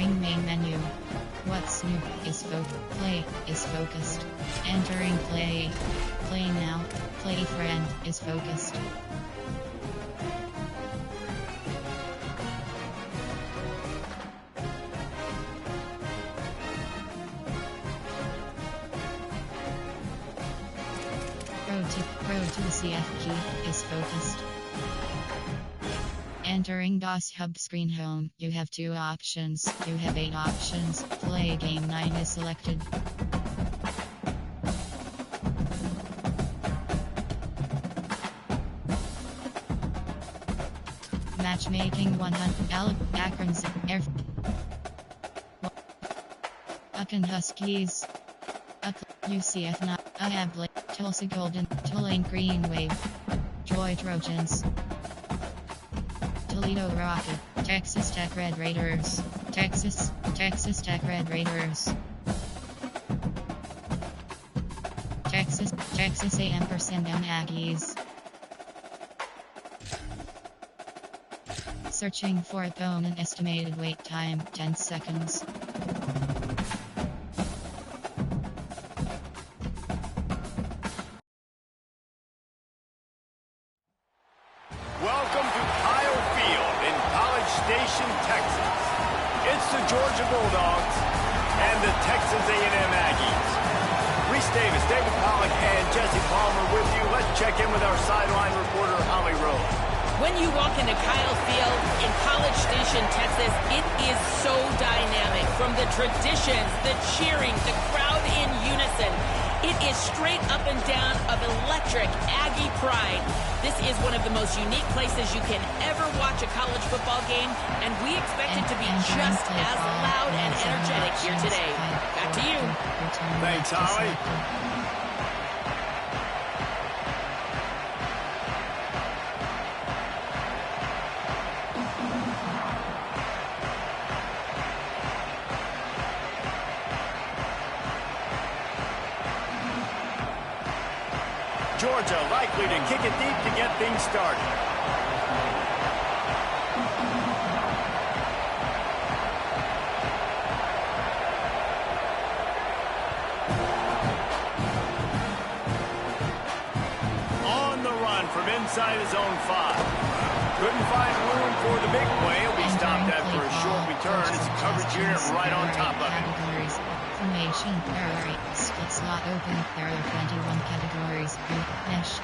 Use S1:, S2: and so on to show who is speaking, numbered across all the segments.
S1: Entering main menu. What's new is play is focused. Entering play. Play now. Play friend is focused. Pro to the CF key is focused. Entering DOS Hub screen home, you have 2 options. You have 8 options. Play game 9 is selected. Matchmaking 100 Akrons Air Ucken Huskies UCF not Ahabli Tulsa Golden Tulane Green Wave Troy Trojans Toledo Rocket Texas Tech Red Raiders Texas Tech Red Raiders Texas A&M Aggies. Searching for opponent. Estimated wait time 10 seconds.
S2: Welcome to Kyle Field in College Station, Texas. It's the Georgia Bulldogs and the Texas A&M Aggies. Reese Davis, David Pollack, and Jesse Palmer with you. Let's check in with our sideline reporter, Holly Rose.
S3: When you walk into Kyle Field in College Station, Texas, it is so dynamic. From the traditions, the cheering, the crowd in unison. It is straight up and down of electric Aggie pride. This is one of the most unique places you can ever watch a college football game, and we expect it to be just as loud and energetic here today. Back to you.
S2: Thanks, Holly. Georgia likely to kick it deep to get things started. On the run from inside his own 5. Couldn't find room for the big play. He'll be stopped after a short return. It's a coverage unit right on top of it.
S1: Formation, there are split slot open. There are 21 categories. Mesh.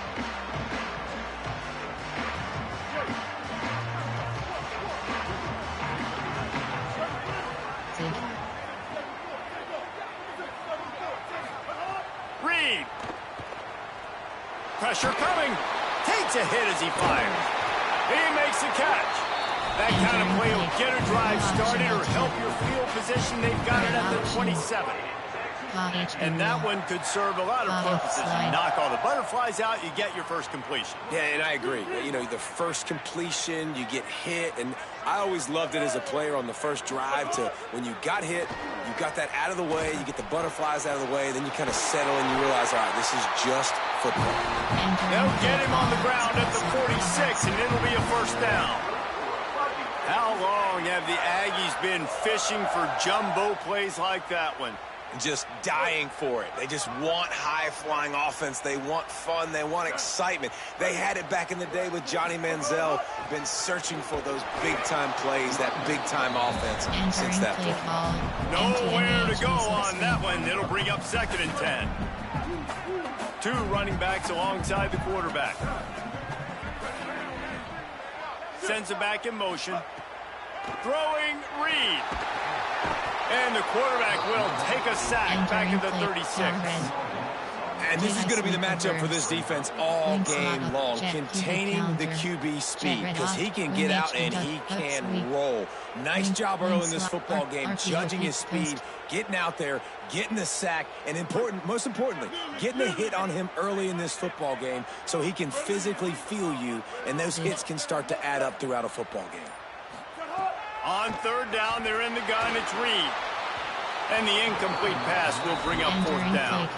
S2: Reed. Pressure coming. Takes a hit as he fires. He makes the catch. That kind of play will get a drive started or help your field position. They've got it at the 27. And that one could serve a lot of purposes. You knock all the butterflies out, you get your first completion.
S4: Yeah, and I agree. You know, the first completion, you get hit, and I always loved it as a player on the first drive to when you got hit, you got that out of the way, you get the butterflies out of the way, then you kind of settle and you realize, all right, this is just football.
S2: They'll get him on the ground at the 46, and it'll be a first down. How long have the Aggies been fishing for jumbo plays like that one?
S4: Just dying for it. They just want high-flying offense. They want fun. They want excitement. They had it back in the day with Johnny Manziel. Been searching for those big-time plays, that big-time offense since that point.
S2: Nowhere to go on that one. It'll bring up 2nd and 10. 2 running backs alongside the quarterback. Sends it back in motion. Throwing Reed. And the quarterback will take a sack back at the 36.
S4: And this is going to be the matchup for this defense all game long, containing the QB speed, because he can get out and he can roll. Nice job early in this football game, judging his speed, getting out there, getting the sack, and most importantly, getting a hit on him early in this football game so he can physically feel you, and those hits can start to add up throughout a football game.
S2: On 3rd down, they're in the gun. It's Reed. And the incomplete pass will bring up fourth down.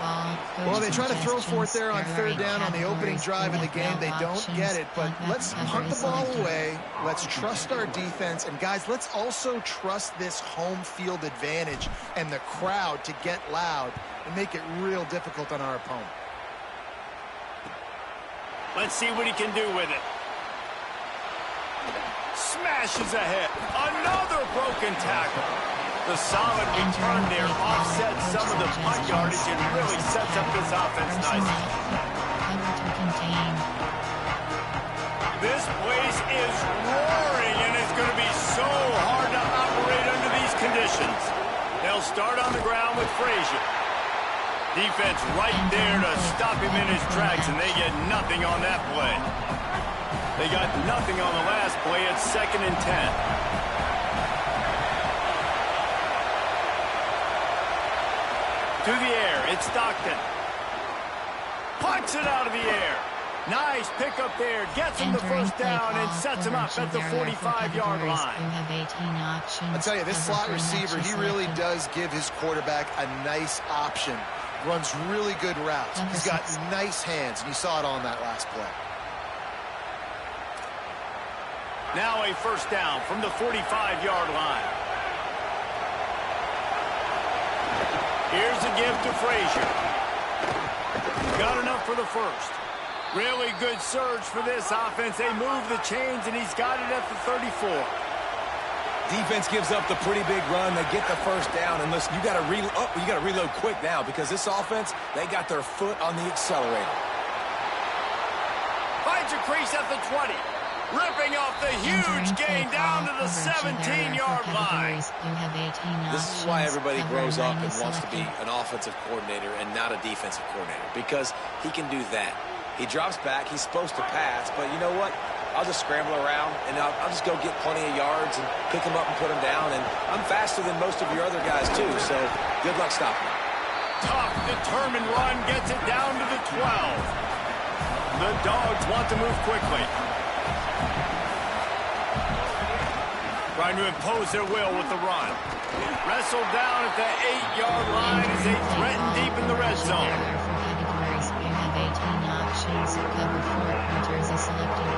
S5: Well, they try to throw fourth there on third down on the opening drive of the game. They don't get it, but let's punt the ball away. Let's trust our defense. And, guys, let's also trust this home field advantage and the crowd to get loud and make it real difficult on our opponent.
S2: Let's see what he can do with it. Smashes ahead. Another broken tackle. The solid return there offsets some of the punt yardage and really sets up this offense nicely. This place is roaring, and it's going to be so hard to operate under these conditions. They'll start on the ground with Frazier. Defense right there to stop him in his tracks, and they get nothing on that play. They got nothing on the last play. It's 2nd and 10. To the air, it's Stockton. Punts it out of the air. Nice pickup there. Gets him the first down and sets him up at the 45-yard line.
S5: I'll tell you, this slot receiver, he really does give his quarterback a nice option. Runs really good routes. He's got nice hands, and you saw it on that last play.
S2: Now a first down from the 45-yard line. Here's a give to Frazier. Got enough for the first. Really good surge for this offense. They move the chains, and he's got it at the 34.
S4: Defense gives up the pretty big run. They get the first down, and listen, you got to reload quick now because this offense, they got their foot on the accelerator.
S2: Finds a crease at the 20. Ripping off the huge gain down to the 17-yard line.
S4: This is why everybody grows up and wants to be an offensive coordinator and not a defensive coordinator, because he can do that. He drops back. He's supposed to pass, but you know what? I'll just scramble around, and I'll just go get plenty of yards and pick them up and put them down, and I'm faster than most of your other guys, too, so good luck stopping me.
S2: Tough, determined run gets it down to the 12. The Dogs want to move quickly. Trying to impose their will with the run. Wrestled down at the 8-yard line as they threaten deep in the red zone.
S1: You have 18 options. Cover 4 pointers is selected.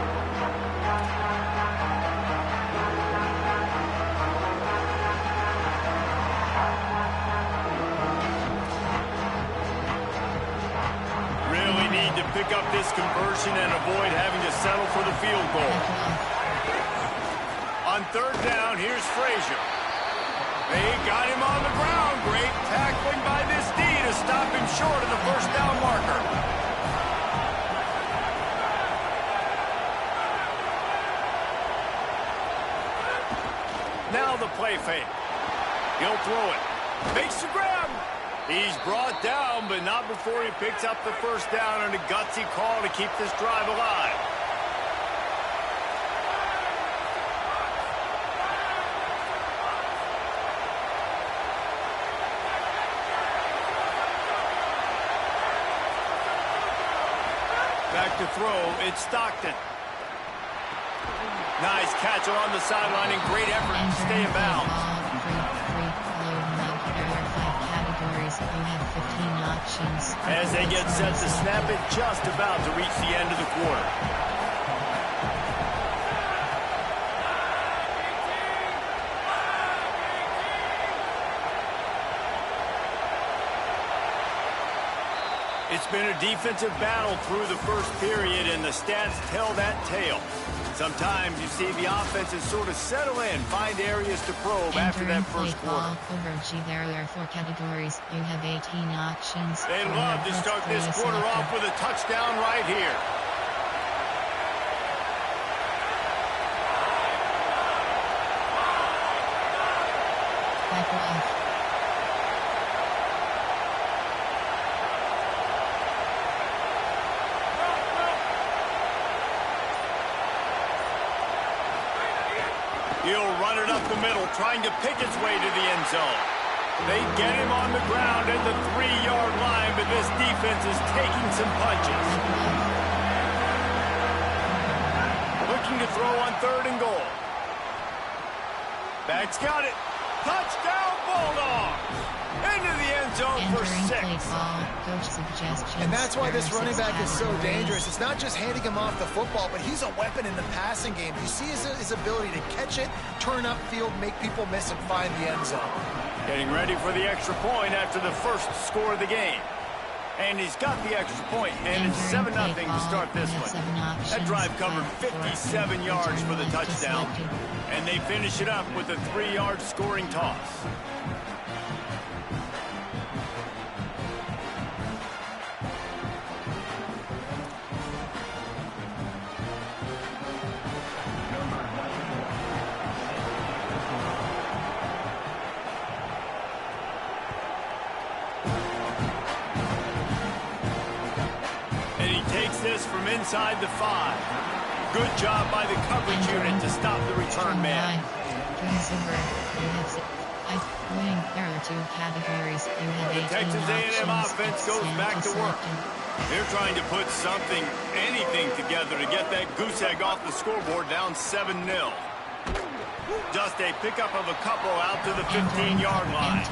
S2: Really need to pick up this conversion and avoid having to settle for the field goal. On third down, here's Frazier. They got him on the ground. Great tackling by this D to stop him short of the first down marker. Now the play fake. He'll throw it. Makes the grab. He's brought down, but not before he picks up the first down on a gutsy call to keep this drive alive. Back to throw, it's Stockton. Nice catch along the sideline and great effort to stay in bounds. As they get set to snap it, just about to reach the end of the quarter. It's been a defensive battle through the first period, and the stats tell that tale. Sometimes you see the offenses sort of settle in, find areas to probe after that first quarter.
S1: There are 4 categories. You have 18 options.
S2: They love to start this quarter off with a touchdown right here.
S1: Back off.
S2: He'll run it up the middle, trying to pick its way to the end zone. They get him on the ground at the 3-yard line, but this defense is taking some punches. Looking to throw on 3rd and goal. Back's got it. Touchdown, Bulldogs! Into the end zone for 6.
S5: And that's why this running back is so dangerous. It's not just handing him off the football, but he's a weapon in the passing game. You see his ability to catch it, turn upfield, make people miss, and find the end zone.
S2: Getting ready for the extra point after the first score of the game. And he's got the extra point, and it's 7-0 to start this one. That drive covered 57 yards for the touchdown, and they finish it up with a 3-yard scoring toss. From inside the 5. Good job by the coverage unit to stop the return man. The Texas A&M offense goes back to work. They're trying to put something, anything together to get that goose egg off the scoreboard down 7-0. Just a pickup of a couple out to the 15-yard line.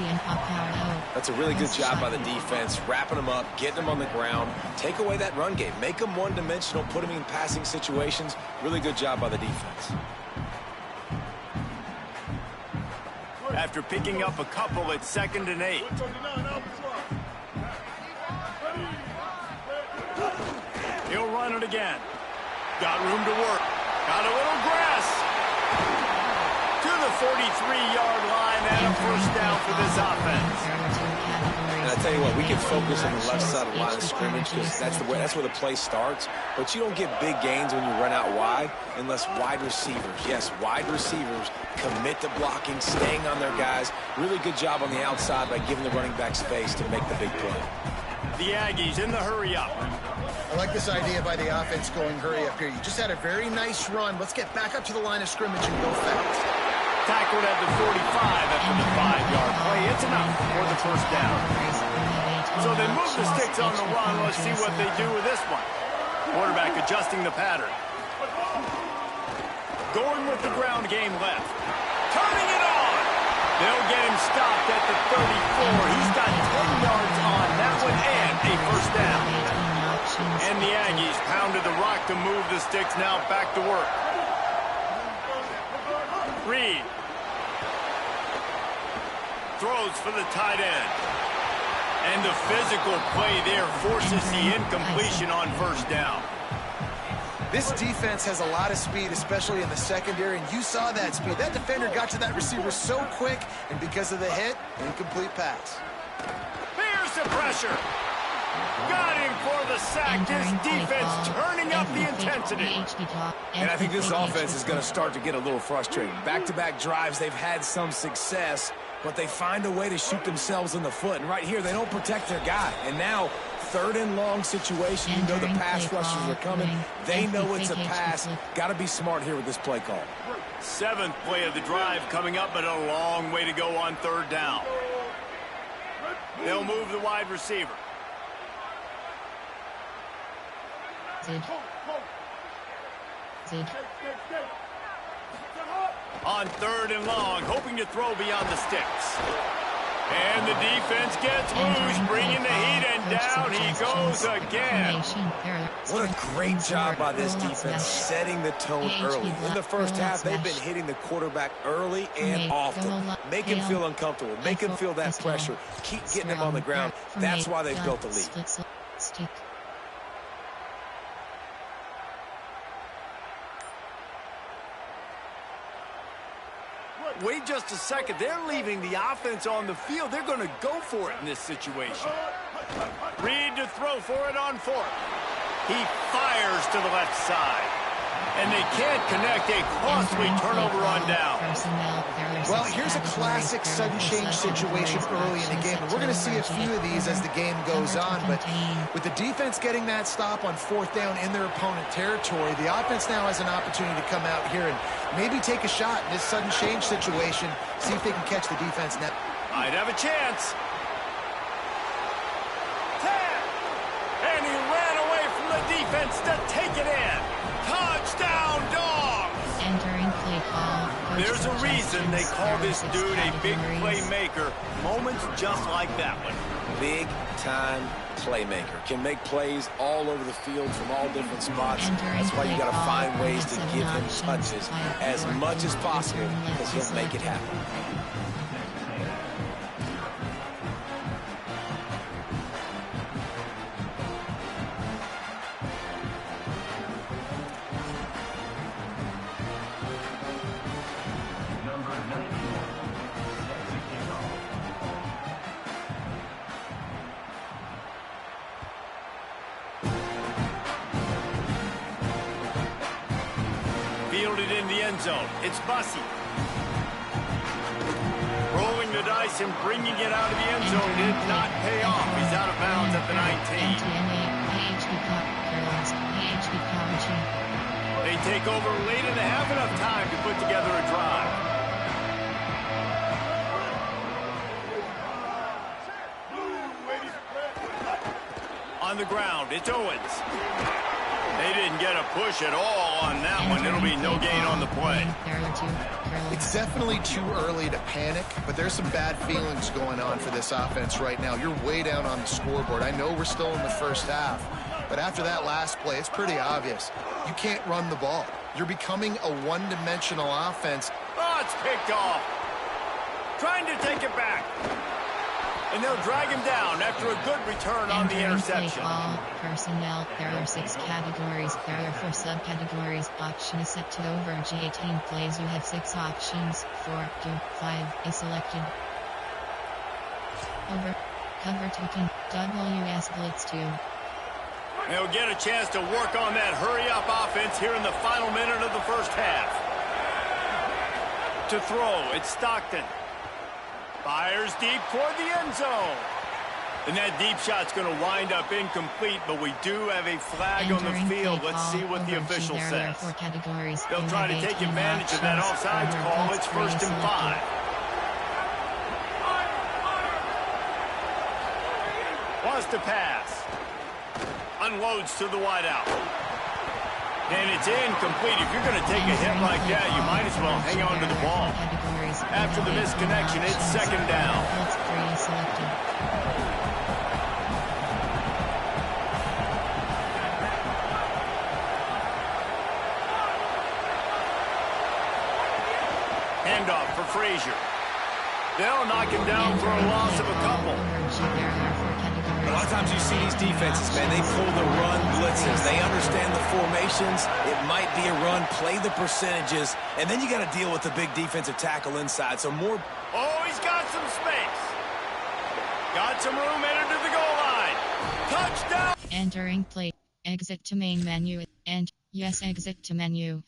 S4: That's a really good job by the defense, wrapping them up, getting them on the ground. Take away that run game. Make them one-dimensional, put them in passing situations. Really good job by the defense.
S2: After picking up a couple, it's 2nd and 8. He'll run it again. Got room to work. Got a little grass. To the 43-yard line and a first down for this offense.
S4: And I tell you what, we can focus on the left side of the line of scrimmage because that's where the play starts. But you don't get big gains when you run out wide unless wide receivers, yes, wide receivers commit to blocking, staying on their guys. Really good job on the outside by giving the running back space to make the big play.
S2: The Aggies in the hurry-up.
S5: I like this idea by the offense going hurry up here. You just had a very nice run. Let's get back up to the line of scrimmage and go fast.
S2: Tackled at the 45 after the 5-yard play. It's enough for the first down. So they move the sticks on the run. Let's see what they do with this one. Quarterback adjusting the pattern. Going with the ground game left. Turning it on. They'll get him stopped at the 34. He's got 10 yards on that one and a first down. And the Aggies pounded the rock to move the sticks now back to work. Reed throws for the tight end. And the physical play there forces the incompletion on first down.
S5: This defense has a lot of speed, especially in the secondary, and you saw that speed. That defender got to that receiver so quick, and because of the hit, incomplete pass.
S2: There's the pressure. Got him for the sack. This defense turning up the intensity.
S4: And I think this offense is going to start to get a little frustrated. Back-to-back drives, they've had some success, but they find a way to shoot themselves in the foot. And right here, they don't protect their guy. And now, 3rd and long situation. You know the pass rushers are coming. They know it's a pass. Got to be smart here with this play call.
S2: 7th play of the drive coming up, but a long way to go on 3rd down. They'll move the wide receiver. On 3rd and long, hoping to throw beyond the sticks. And the defense gets loose, bringing the heat, and down he goes again.
S4: What a great job by this defense setting the tone early. In the first half, they've been hitting the quarterback early and often. Make him feel uncomfortable. Make him feel that pressure. Keep getting him on the ground. That's why they've built the lead.
S2: Wait just a second. They're leaving the offense on the field. They're going to go for it in this situation. Reed to throw for it on 4th. He fires to the left side. And they can't connect. A costly turnover on down.
S5: Well, here's a classic sudden change situation early in the game. And we're going to see a few of these as the game goes on. But with the defense getting that stop on 4th down in their opponent territory, the offense now has an opportunity to come out here and maybe take a shot in this sudden change situation, see if they can catch the defense net.
S2: Might have a chance. 10. And he ran away from the defense to take it in. Touchdown, Dogs!
S1: Entering play call. Coach
S2: There's a reason they call this dude a big playmaker. Moments just like that one.
S4: Big-time playmaker. Can make plays all over the field from all different spots. That's why you got to find ways to give him touches as much as possible because he'll make it happen.
S2: Fielded in the end zone. It's Bussey. Rolling the dice and bringing it out of the end zone did not pay off. He's out of bounds at the 19. They take over late and they have enough time to put together a drive. On the ground, it's Owens. They didn't get a push at all on that one. It'll be no gain on the play.
S5: It's definitely too early to panic, but there's some bad feelings going on for this offense right now. You're way down on the scoreboard. I know we're still in the first half, but after that last play, it's pretty obvious. You can't run the ball. You're becoming a one-dimensional offense.
S2: Oh, it's picked off. Trying to take it back. And they'll drag him down after a good return on the interception.
S1: All personnel, there are 6 categories. There are 4 subcategories. Option is set to over 18 plays. You have 6 options. 4 to 5 is selected. Over. Cover token. WS Blitz 2.
S2: They'll get a chance to work on that hurry-up offense here in the final minute of the first half. To throw, it's Stockton. Fires deep toward the end zone. And that deep shot's going to wind up incomplete, but we do have a flag on the field. Let's see what the official says. They'll try to take advantage of that offsides call. It's 1st and 5. Wants to pass. Unloads to the wideout. And it's incomplete. If you're going to take a hit like that, you might as well hang on to the ball. After the misconnection, it's 2nd down. Handoff for Frazier. They'll knock him down for a loss of a couple.
S4: A lot of times you see these defenses, man, they pull the run blitzes. They understand the formations. It might be a run, play the percentages, and then you got to deal with the big defensive tackle inside. So more.
S2: Oh, he's got some space. Got some room, entered to the goal line. Touchdown.
S1: Entering play. Exit to main menu. And, yes, exit to menu.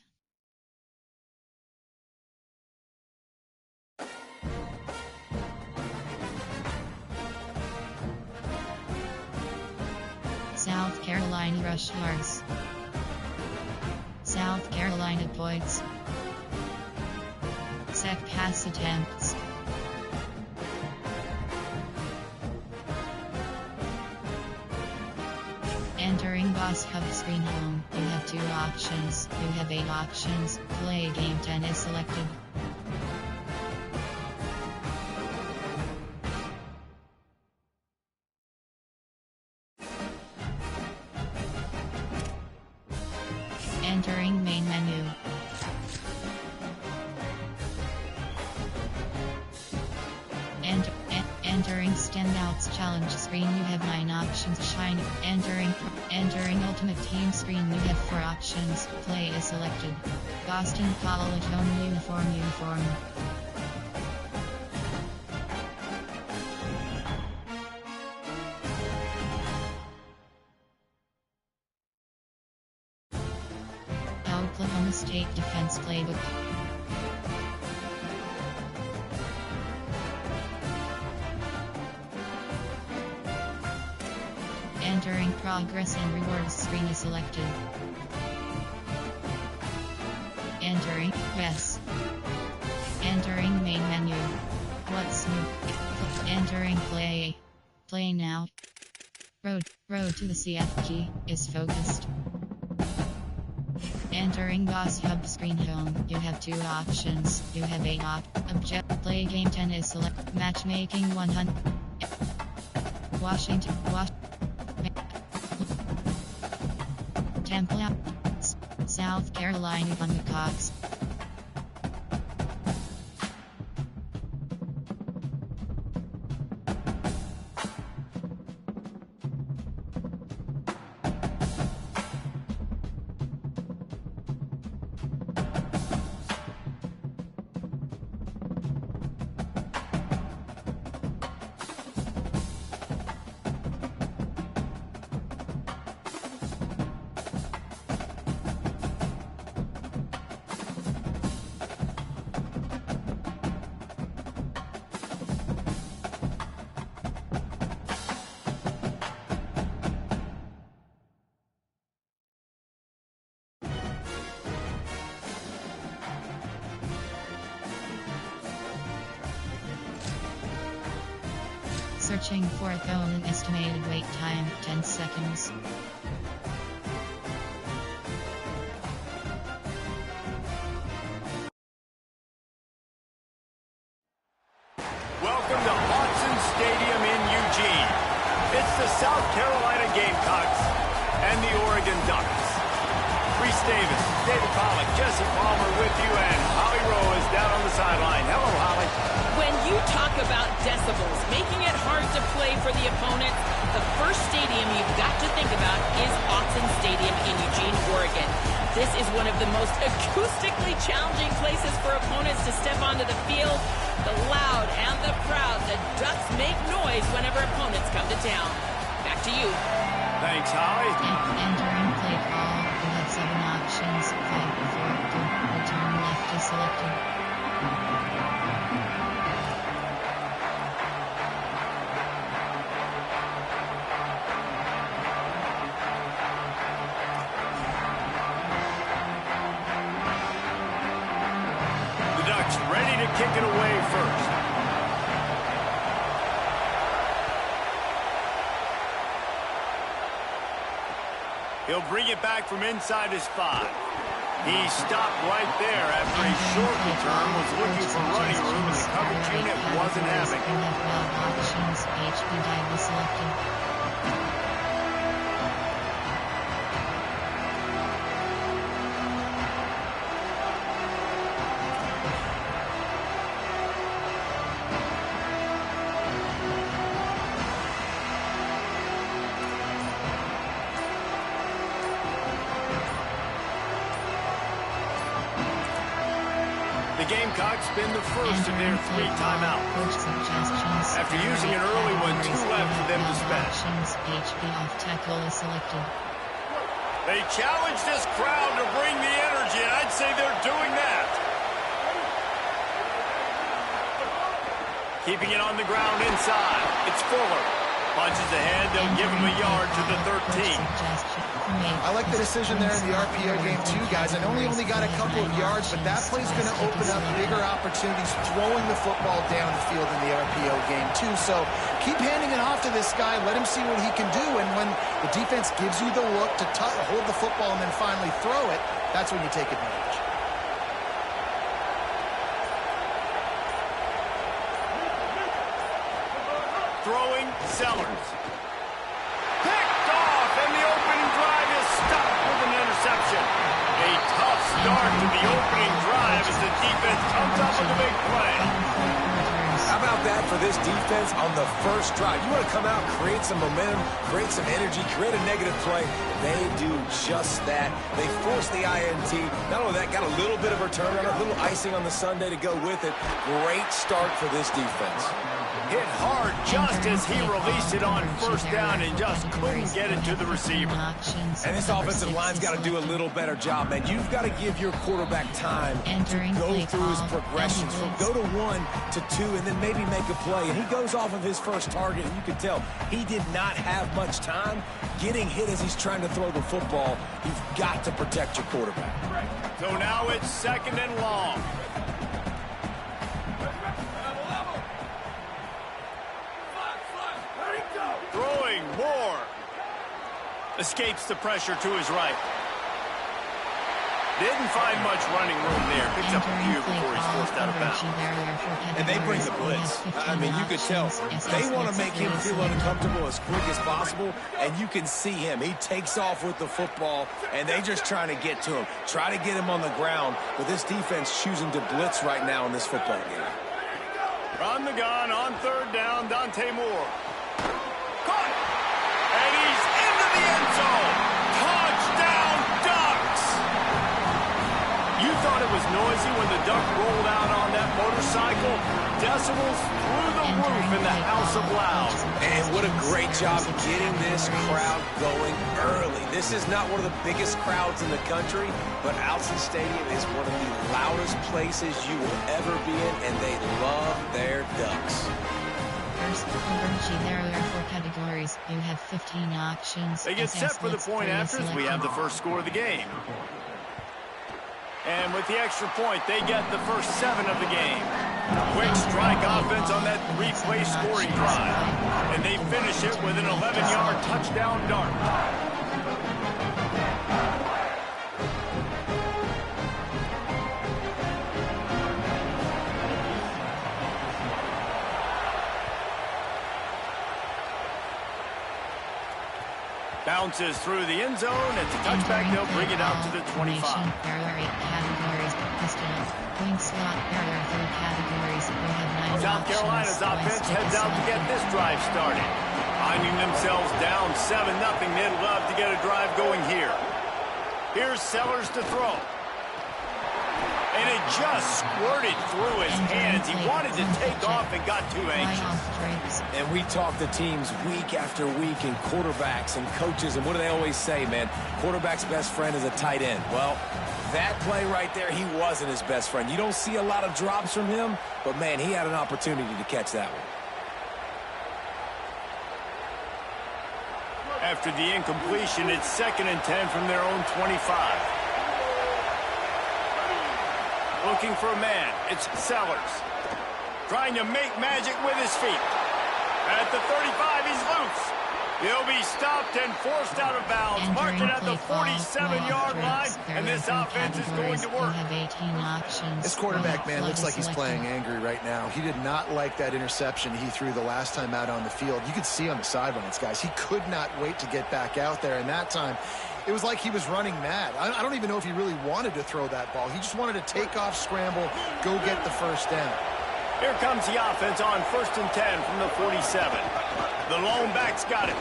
S1: South Carolina rush yards. South Carolina points. Sec pass attempts. Entering Boss Hub screen home, you have 2 options. You have 8 options. Play game 10 is selected. Entering main menu. Entering standouts challenge screen, you have 9 options. Shine. Entering ultimate team screen, you have 4 options. Play is selected. Boston College home uniform. Oklahoma State defense playbook. Entering progress and rewards screen is selected. Entering yes. Entering main menu. What's new? Entering play. Play now. Road to the CFG is focused. Entering Boss Hub screen home, you have 2 options. You have 8 object. Play game 10 is select. Matchmaking 100. Washington. Temple. South Carolina on the Cox. Searching for a phone, estimated wait time 10 seconds.
S2: Welcome to Autzen Stadium in Eugene. It's the South Carolina Gamecocks and the Oregon Ducks. Reese Davis, David Pollack, Jesse Palmer with you, and Holly Rowe is down on the sideline. Hello, Holly.
S3: When you talk about decibels, making it hard to play for the opponent, the first stadium you've got to think about is Autzen Stadium in Eugene, Oregon. This is one of the most acoustically challenging places for opponents to step onto the field. The loud and the proud, the Ducks make noise whenever opponents come to town. Back to you.
S2: Thanks, Holly.
S1: Entering play call, you have 7 options. 5, 4, 2, return left is selected.
S2: Ready to kick it away first. He'll bring it back from inside his 5. He stopped right there after a short return, was looking for running room, and the coverage unit wasn't having it.
S1: Options, HP dive is selected.
S2: The Gamecocks spin the first of their 3 timeouts. After using an early one, 2 left for them to spend.
S1: HP off tackle is selected.
S2: They challenge this crowd to bring the energy, and I'd say they're doing that. Keeping it on the ground inside. It's Fuller. Punches ahead. They'll give him a yard to the 13.
S5: I like the decision there in the RPO game too, guys. I know he only got a couple of yards, but that play's going to open up bigger opportunities throwing the football down the field in the RPO game too. So keep handing it off to this guy. Let him see what he can do. And when the defense gives you the look to hold the football and then finally throw it, that's when you take advantage.
S2: Throwing Sellers. Picked off, and the opening drive is stopped with an interception. A tough start to the opening drive as the defense comes up with a big play.
S4: How about that for this defense on the first drive? You want to come out, create some momentum, create some energy, create a negative play. They do just that. They force the INT. Not only that, got a little bit of return on it, a little icing on the Sunday to go with it. Great start for this defense.
S2: Hit hard just as he released it on first down and just couldn't get it to the receiver.
S4: And this offensive line's got to do a little better job, man. You've got to give your quarterback time to go through his progressions from go to 1 to 2 and then maybe make a play. And he goes off of his first target, and you can tell he did not have much time getting hit as he's trying to throw the football. You've got to protect your quarterback.
S2: So now it's 2nd and long. Throwing Moore. Escapes the pressure to his right. Didn't find much running room there. Picks up a few before he's forced out of bounds.
S4: And they bring the blitz. I mean, you could tell they want to make him feel uncomfortable as quick as possible, and you can see him. He takes off with the football, and they just trying to get to him, try to get him on the ground, but this defense choosing to blitz right now in this football game.
S2: From the gun on third down, Dante Moore. Caught! And he's into the end zone! Touchdown, Ducks! You thought it was noisy when the Duck rolled out on that motorcycle? Decibels through the roof in the House of Loud.
S4: And what a great job getting this crowd going early. This is not one of the biggest crowds in the country, but Autzen Stadium is one of the loudest places you will ever be in, and they love their Ducks.
S1: First, there are 4 categories. You have 15 options.
S2: They get set for the point afters. We have the first score of the game. And with the extra point, they get the first 7 of the game. Quick strike offense on that 3-play scoring drive. And they finish it with an 11-yard touchdown dart. Bounces through the end zone. It's a touchback. They'll bring it out to the 25.
S1: There are 8 categories. Pistol, wing slot. There are 3 categories. We have 9
S2: South
S1: options.
S2: Carolina's offense heads out to get this drive started. Finding themselves down 7-0. They'd love to get a drive going here. Here's Sellers to throw. And it just squirted through his hands. He wanted to take off and got too anxious.
S4: And we talk to teams week after week and quarterbacks and coaches, and what do they always say, man? Quarterback's best friend is a tight end. Well, that play right there, he wasn't his best friend. You don't see a lot of drops from him, but, man, he had an opportunity to catch that one.
S2: After the incompletion, it's 2nd and 10 from their own 25. Looking for a man. It's Sellers. Trying to make magic with his feet. At the 35, he's loose. He'll be stopped and forced out of bounds. Mark it at the 47-yard line, and this offense is going to work.
S5: This quarterback, man, looks like he's playing angry right now. He did not like that interception he threw the last time out on the field. You could see on the sidelines, guys, he could not wait to get back out there, and that time it was like he was running mad. I don't even know if he really wanted to throw that ball. He just wanted to take off, scramble, go get the first down.
S2: Here comes the offense on 1st and 10 from the 47. The lone back's got it.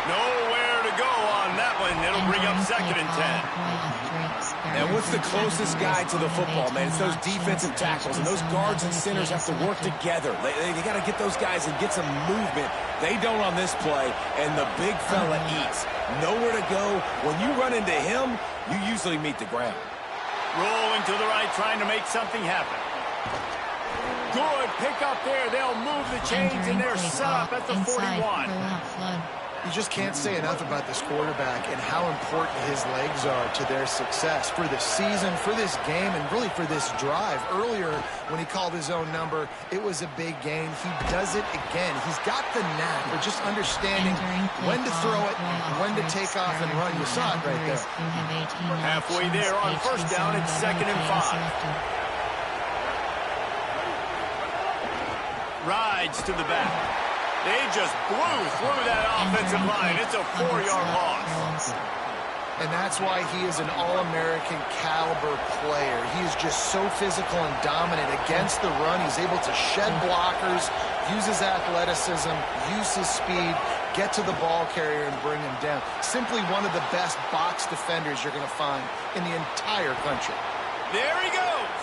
S2: Nowhere to go on that one. It'll bring up 2nd and 10.
S4: And what's the closest guy to the football, man? It's those defensive tackles, and those guards and centers have to work together. They got to get those guys and get some movement. They don't on this play, and the big fella eats. Nowhere to go. When you run into him, you usually meet the ground.
S2: Rolling to the right, trying to make something happen. Good pick up there. They'll move the chains, and they're set up at the 41.
S5: You just can't say enough about this quarterback and how important his legs are to their success for the season, for this game, and really for this drive. Earlier, when he called his own number, it was a big gain. He does it again. He's got the knack for just understanding when to throw it, when to take off and run. You saw it right there.
S2: Halfway there on 1st down, it's 2nd and 5. Rides to the back. They just blew through that offensive line. It's a 4-yard loss.
S5: And that's why he is an All-American caliber player. He is just so physical and dominant against the run. He's able to shed blockers, use his athleticism, use his speed, get to the ball carrier and bring him down. Simply one of the best box defenders you're going to find in the entire country.
S2: There he goes.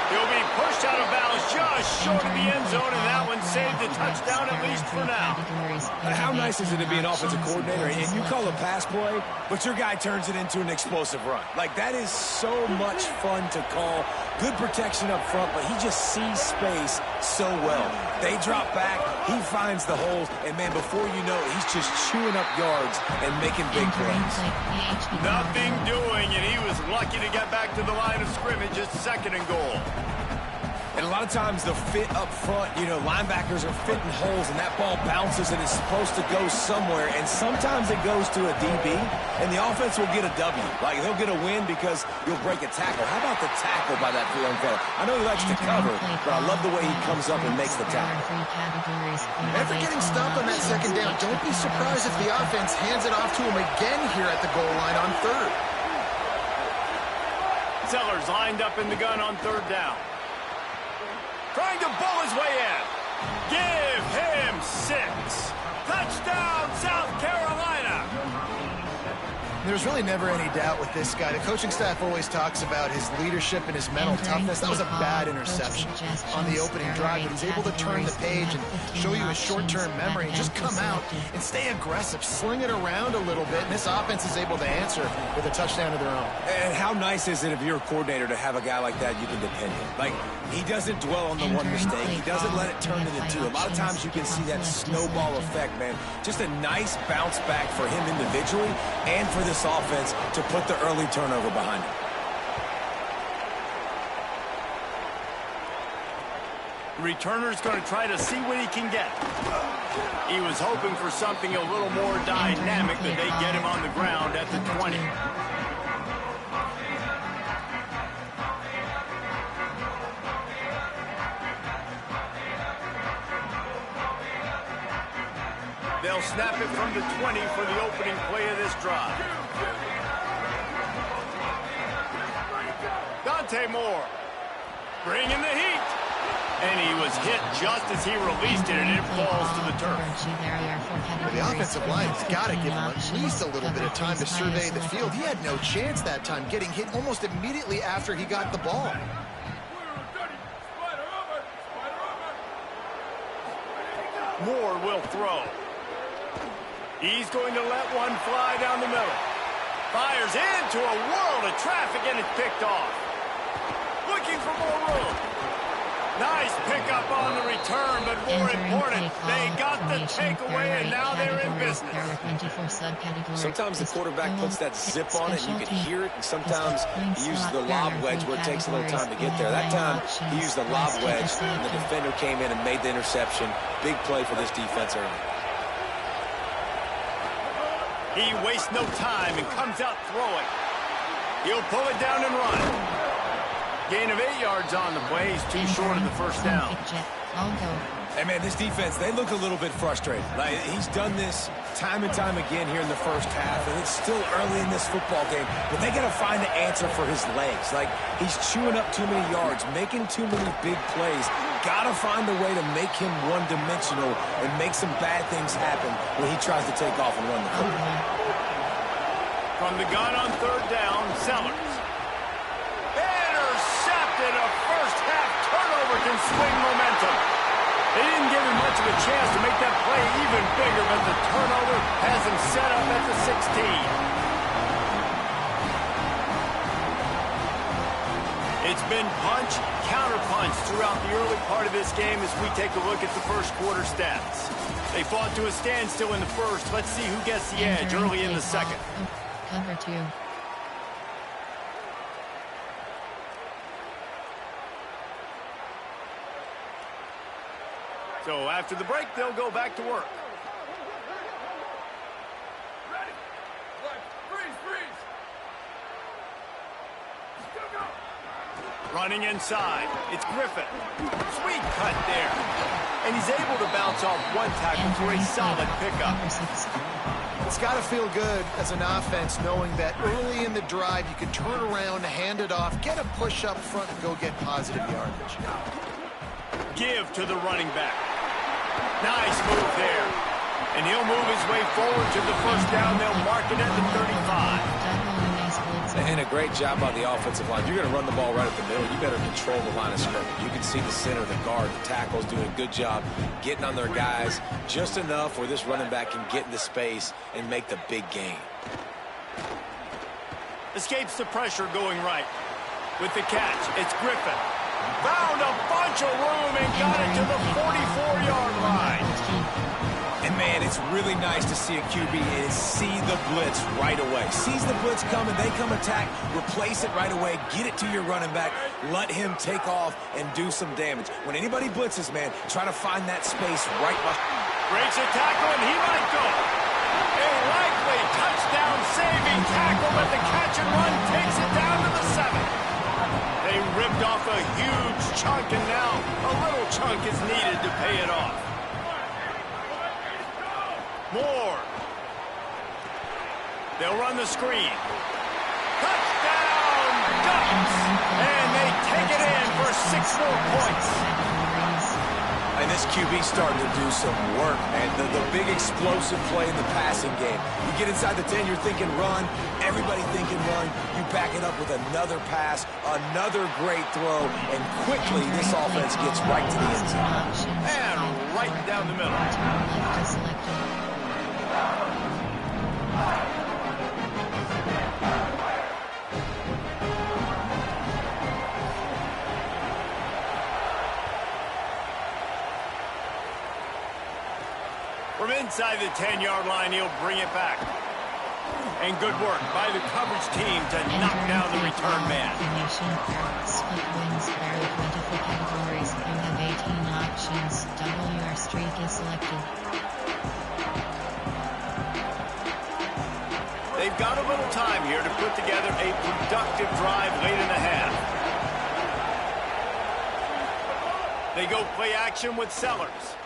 S2: He'll be pushed out of bounds just short of the end zone, and that one saved the touchdown at least for now.
S4: How nice is it to be an offensive coordinator and you call a pass play, but your guy turns it into an explosive run? Like, that is so much fun to call. Good protection up front, but he just sees space so well. They drop back, he finds the holes, and, man, before you know it, he's just chewing up yards and making big plays.
S2: Nothing doing, and he was lucky to get back to the line of scrimmage. It's 2nd and goal.
S4: And a lot of times the fit up front, you know, linebackers are fitting holes, and that ball bounces, and it's supposed to go somewhere. And sometimes it goes to a DB, and the offense will get a W. Like, they'll get a win because you'll break a tackle. How about the tackle by that young fella? I know he likes to cover, but I love the way he comes up and makes the tackle.
S5: After getting stopped on that second down, don't be surprised if the offense hands it off to him again here at the goal line on third.
S2: Sellers lined up in the gun on third down. Trying to bull his way in. Give him 6. Touchdown, South Carolina.
S5: There's really never any doubt with this guy. The coaching staff always talks about his leadership and his mental toughness. That was a bad interception on the opening drive, but he's able to turn the page and show you his short-term memory and just come out and stay aggressive, sling it around a little bit, and this offense is able to answer with a touchdown of their own.
S4: And how nice is it if you're a coordinator to have a guy like that you can depend on? Like, he doesn't dwell on the one mistake. He doesn't let it turn into 2. A lot of times you can see that snowball effect, man. Just a nice bounce back for him individually and for this offense to put the early turnover behind him.
S2: Returner's going to try to see what he can get. He was hoping for something a little more dynamic, but they get him on the ground at the 20. They'll snap it from the 20 for the opening play of this drive. Dante Moore bringing the heat. And he was hit just as he released it, and it falls to the turf.
S5: The offensive line has got to give him at least a little bit of time to survey the field. He had no chance that time, getting hit almost immediately after he got the ball.
S2: Moore will throw. He's going to let one fly down the middle. Fires into a world of traffic, and it's picked off. Looking for more room. Nice pickup on the return, but more important, they got the takeaway, and now they're in business.
S4: Sometimes the quarterback puts that zip on it, and you can hear it, and sometimes he uses the lob wedge where it takes a little time to get there. That time, he used the lob wedge, and the defender came in and made the interception. Big play for this defense early.
S2: He wastes no time and comes out throwing. He'll pull it down and run. Gain of 8 yards on the play. He's too short of the first down.
S4: Hey, man, this defense, they look a little bit frustrated. Like, he's done this time and time again here in the first half, and it's still early in this football game, but they got to find the answer for his legs. Like, he's chewing up too many yards, making too many big plays. Got to find a way to make him one-dimensional and make some bad things happen when he tries to take off and run the football.
S2: From the gun on third down, Sellers. Intercepted. A first-half turnover can swing momentum. They didn't give him much of a chance to make that play even bigger, but the turnover has him set up at the 16. It's been punch, counter-punch throughout the early part of this game as we take a look at the first quarter stats. They fought to a standstill in the first. Let's see who gets the edge early in the second.
S1: Cover 2.
S2: So after the break, they'll go back to work.
S6: Ready? Freeze! Go!
S2: Running inside, it's Griffin. Sweet cut there. And he's able to bounce off one tackle for a solid pickup.
S5: It's got to feel good as an offense knowing that early in the drive you can turn around, hand it off, get a push up front, and go get positive yardage.
S2: Give to the running back. Nice move there. And he'll move his way forward to the first down. They'll mark it at the 35.
S4: And a great job by the offensive line. You're going to run the ball right at the middle. You better control the line of scrimmage. You can see the center, the guard, the tackles doing a good job getting on their guys just enough where this running back can get into space and make the big gain.
S2: Escapes the pressure going right. With the catch, it's Griffin. Found a bunch of room and got it to the 44-yard line.
S4: And man, it's really nice to see a QB and see the blitz right away. Sees the blitz coming, they come attack, replace it right away, get it to your running back, let him take off and do some damage. When anybody blitzes, man, try to find that space right behind.
S2: Breaks a tackle, and he might go. A likely touchdown-saving tackle, but the catch and run takes it down to the 7. They ripped off a huge chunk, and now a little chunk is needed to pay it off. Moore. They'll run the screen. Touchdown, Ducks! And they take it in for 6 more points.
S4: And this QB starting to do some work, man. The big explosive play in the passing game. You get inside the 10, you're thinking run. Everybody thinking run. You back it up with another pass, another great throw, and quickly this offense gets right to the end zone.
S2: And right down the middle. From inside the 10-yard line, he'll bring it back. And good work by the coverage team to knock down the return man.
S1: Split wins, barrel 24 categories. You have 18 options. WR streak is selected.
S2: They've got a little time here to put together a productive drive late in the half. They go play action with Sellers.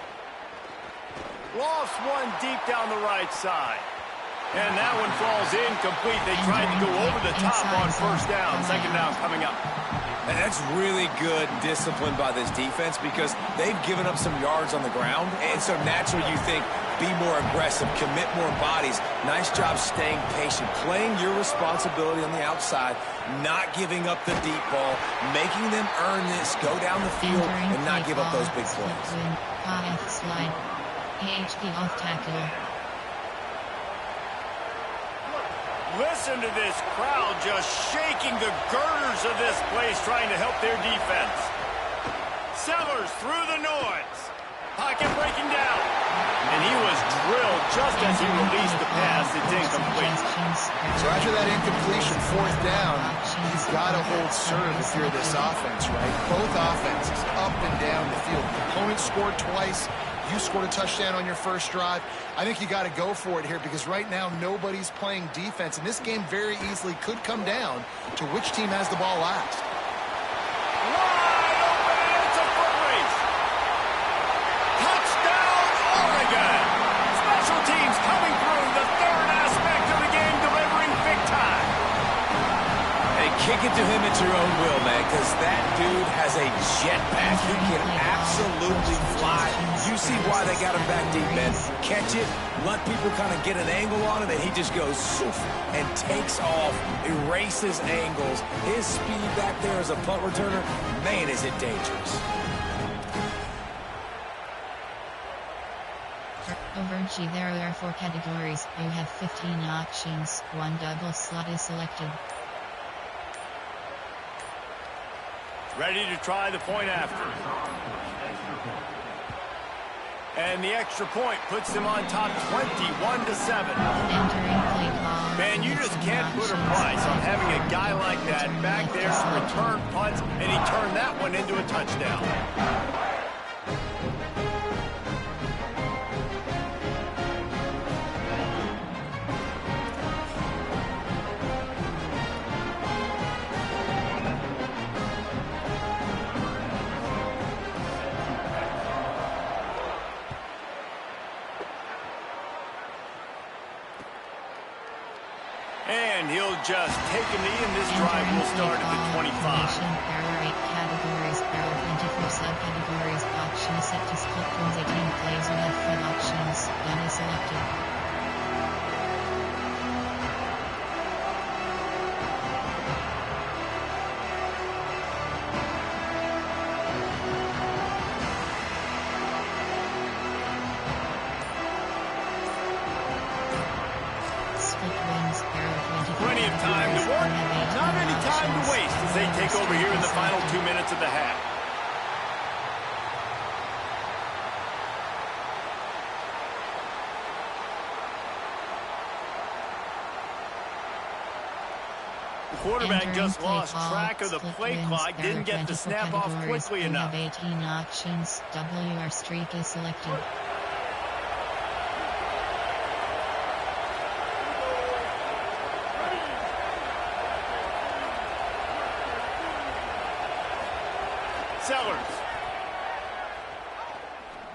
S2: Lost one deep down the right side. And that one falls incomplete. They tried to go over the top on first down. Second down coming up.
S4: And that's really good discipline by this defense because they've given up some yards on the ground. And so naturally you think, be more aggressive, commit more bodies. Nice job staying patient, playing your responsibility on the outside, not giving up the deep ball, making them earn this, go down the field, and not give up those big plays.
S1: Slide. AHP off tackle.
S2: Listen to this crowd just shaking the girders of this place trying to help their defense. Sellers through the noise. Pocket breaking down. And he was drilled just as he released the pass. It's incomplete.
S5: So after that incompletion, 4th down, you've got to hold serve if you're this offense, right? Both offenses up and down the field. The opponent scored twice. You scored a touchdown on your first drive. I think you got to go for it here because right now nobody's playing defense. And this game very easily could come down to which team has the ball last.
S2: Wide open, and it's a foot race. Touchdown, Oregon. Special teams coming through the third aspect of the game, delivering big time.
S4: Hey, kick it to him at your own will, man, because that dude has a jetpack. He can absolutely fly. You see why they got him back deep, man. Catch it, let people kind of get an angle on it, and he just goes soof and takes off, erases angles. His speed back there as a punt returner, man, is it dangerous.
S1: Over G, there are 4 categories. You have 15 options. 1 double slot is selected.
S2: Ready to try the point after. And the extra point puts them on top 21-7. Man, you just can't put a price on having a guy like that back there to return punts, and he turned that one into a touchdown. And he'll just take a knee, and this drive will start at the 25.
S1: There are 8 categories. There are 24 subcategories. Options set to split from 18 plays. You have 5 options. None is selected.
S2: Plenty of time to work, not any time to waste as they take over here in the final 2 minutes of the half. quarterback just lost track of the play clock, didn't get the snap off quickly enough.
S1: We have 18 options. WR streak is selected.
S2: Sellers.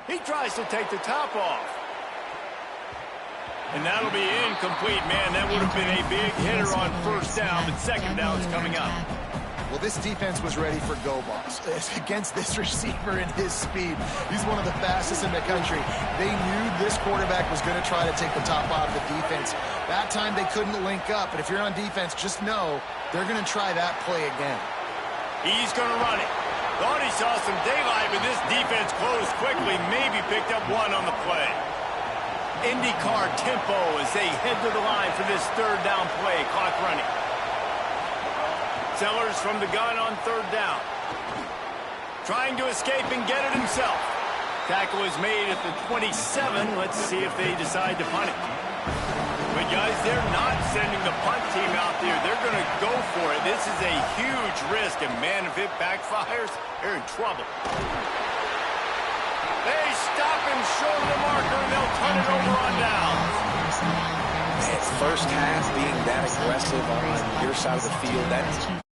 S2: He tries to take the top off. And that'll be incomplete, man. That would have been a big hitter on first down, but second down's coming up.
S5: Well, this defense was ready for go balls. Against this receiver and his speed, he's one of the fastest in the country. They knew this quarterback was going to try to take the top off the defense. That time they couldn't link up, but if you're on defense, just know they're going to try that play again.
S2: He's going to run it. Thought he saw some daylight, but this defense closed quickly, maybe picked up one on the play. IndyCar tempo as they head to the line for this third down play. Clock running. Sellers from the gun on third down. Trying to escape and get it himself. Tackle is made at the 27. Let's see if they decide to punt it. But guys, they're not sending the punt team out there. They're going to go for it. This is a huge risk, and man, if it backfires, they're in trouble. They stop him short of the marker, and they'll turn it over on down.
S4: Man, first half being that aggressive on your side of the field, that's